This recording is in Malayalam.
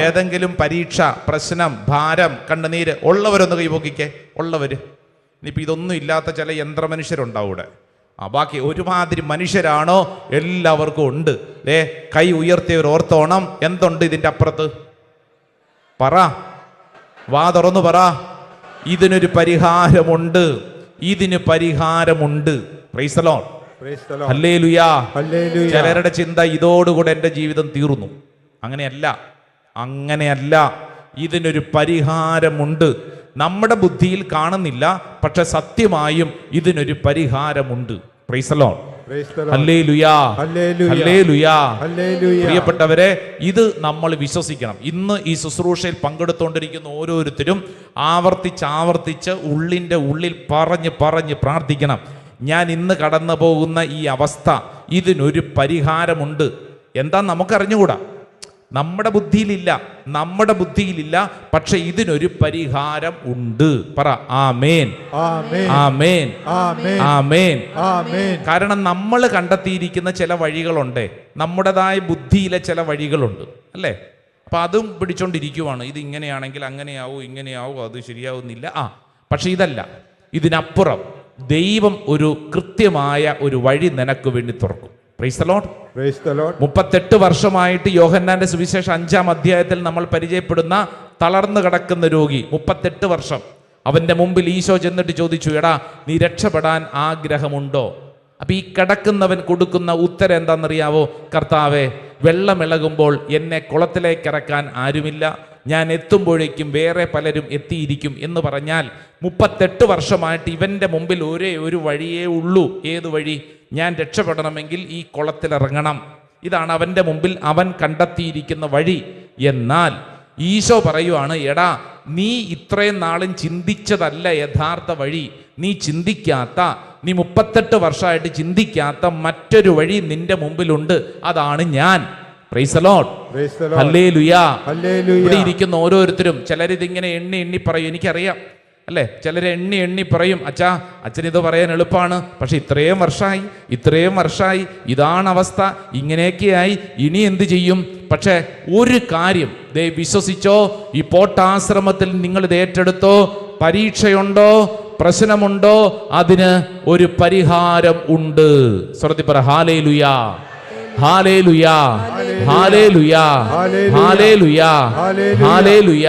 ഏതെങ്കിലും പരീക്ഷ, പ്രശ്നം, ഭാരം, കണ്ണുനീര് ഉള്ളവരൊന്ന് കൈപോക്കിക്കേ. ഉള്ളവര്. ഇനിയിപ്പോൾ ഇതൊന്നും ഇല്ലാത്ത ചില യന്ത്രമനുഷ്യരുണ്ടാവും ഇവിടെ. ബാക്കി ഒരുമാതിരി മനുഷ്യരാണോ? എല്ലാവർക്കും ഉണ്ട്. കൈ ഉയർത്തിയവർ ഓർത്തോണം. എന്തുണ്ട് ഇതിൻ്റെ അപ്പുറത്ത്? പറ, വാ തുറന്നു പറ. ഇതിനൊരു പരിഹാരമുണ്ട്. ഇതിന് പരിഹാരമുണ്ട്. Praise the Lord. ഹല്ലേലൂയ. ചിലരുടെ ചിന്ത ഇതോടുകൂടെ എൻ്റെ ജീവിതം തീർന്നു. അങ്ങനെയല്ല. ഇതിനൊരു പരിഹാരമുണ്ട്. നമ്മുടെ ബുദ്ധിയിൽ കാണുന്നില്ല, പക്ഷെ സത്യമായും ഇതിനൊരു പരിഹാരമുണ്ട്. Praise the Lord. Hallelujah. Hallelujah. പ്രിയപ്പെട്ടവരെ, ഇത് നമ്മൾ വിശ്വസിക്കണം. ഇന്ന് ഈ ശുശ്രൂഷയിൽ പങ്കെടുത്തുകൊണ്ടിരിക്കുന്ന ഓരോരുത്തരും ആവർത്തിച്ച് ഉള്ളിൻ്റെ ഉള്ളിൽ പറഞ്ഞ് പ്രാർത്ഥിക്കണം. ഞാൻ ഇന്ന് കടന്നു പോകുന്ന ഈ അവസ്ഥ, ഇതിനൊരു പരിഹാരമുണ്ട്. എന്താ നമുക്കറിഞ്ഞുകൂടാ, നമ്മുടെ ബുദ്ധിയിലില്ല, പക്ഷെ ഇതിനൊരു പരിഹാരം ഉണ്ട്. പറ ആമേൻ, ആമേൻ, ആമേൻ. കാരണം നമ്മൾ കണ്ടെത്തിയിരിക്കുന്ന ചില വഴികളുണ്ട്, നമ്മുടേതായ ബുദ്ധിയിലെ ചില വഴികളുണ്ട്, അല്ലേ? അപ്പൊ അതും പിടിച്ചോണ്ടിരിക്കുവാണ്. ഇത് ഇങ്ങനെയാണെങ്കിൽ ഇങ്ങനെയാവും, അത് ശരിയാവുന്നില്ല. പക്ഷെ ഇതല്ല, ഇതിനപ്പുറം ദൈവം ഒരു കൃത്യമായ ഒരു വഴി നിനക്ക് വേണ്ടി തുറക്കും. Praise the Lord. 38 വർഷമായിട്ട് യോഹന്നാന്റെ സുവിശേഷം 5-ാം അധ്യായത്തിൽ നമ്മൾ പരിചയപ്പെടുന്ന തളർന്നു കിടക്കുന്ന രോഗി, 38 വർഷം. അവന്റെ മുമ്പിൽ ഈശോ ചെന്നിട്ട് ചോദിച്ചു, എടാ നീ രക്ഷപ്പെടാൻ ആഗ്രഹമുണ്ടോ? അപ്പൊ ഈ കിടക്കുന്നവൻ കൊടുക്കുന്ന ഉത്തരം എന്താണെന്നറിയാവോ? കർത്താവേ, വെള്ളമിളകുമ്പോൾ എന്നെ കുളത്തിലേക്ക് ഇറക്കാൻ ആരുമില്ല, ഞാൻ എത്തുമ്പോഴേക്കും വേറെ പലരും എത്തിയിരിക്കും എന്ന് പറഞ്ഞാൽ 38 വർഷമായിട്ട് ഇവന്റെ മുമ്പിൽ ഒരേ ഒരു വഴിയേ ഉള്ളൂ. ഏത് വഴി? ഞാൻ രക്ഷപ്പെടണമെങ്കിൽ ഈ കുളത്തിലിറങ്ങണം. ഇതാണ് അവന്റെ മുമ്പിൽ അവൻ കണ്ടെത്തിയിരിക്കുന്ന വഴി. എന്നാൽ ഈശോ പറയുവാണ്, എടാ നീ ഇത്രയും നാളും ചിന്തിച്ചതല്ല യഥാർത്ഥ വഴി. നീ 38 വർഷമായിട്ട് ചിന്തിക്കാത്ത മറ്റൊരു വഴി നിന്റെ മുമ്പിലുണ്ട്. അതാണ് ഞാൻ. Praise the Lord. ഹല്ലേലൂയ. ഇവിടെ ഇരിക്കുന്ന ഓരോരുത്തരും ചിലരിതിങ്ങനെ എണ്ണി പറയും. എനിക്കറിയാം, അല്ലേ? ചിലർ എണ്ണി പറയും, അച്ഛനിത് പറയാൻ എളുപ്പമാണ്, പക്ഷെ ഇത്രയും വർഷമായി ഇതാണ് അവസ്ഥ, ഇങ്ങനെയൊക്കെയായി, ഇനി എന്ത് ചെയ്യും? പക്ഷെ ഒരു കാര്യം വിശ്വസിച്ചോ, ഈ പോട്ടാശ്രമത്തിൽ നിങ്ങൾ ഇത് ഏറ്റെടുത്തോ. പരീക്ഷയുണ്ടോ, പ്രശ്നമുണ്ടോ, അതിന് ഒരു പരിഹാരം ഉണ്ട്. സ്വർത്തി പറ hallelujah, hallelujah, hallelujah, hallelujah, hallelujah.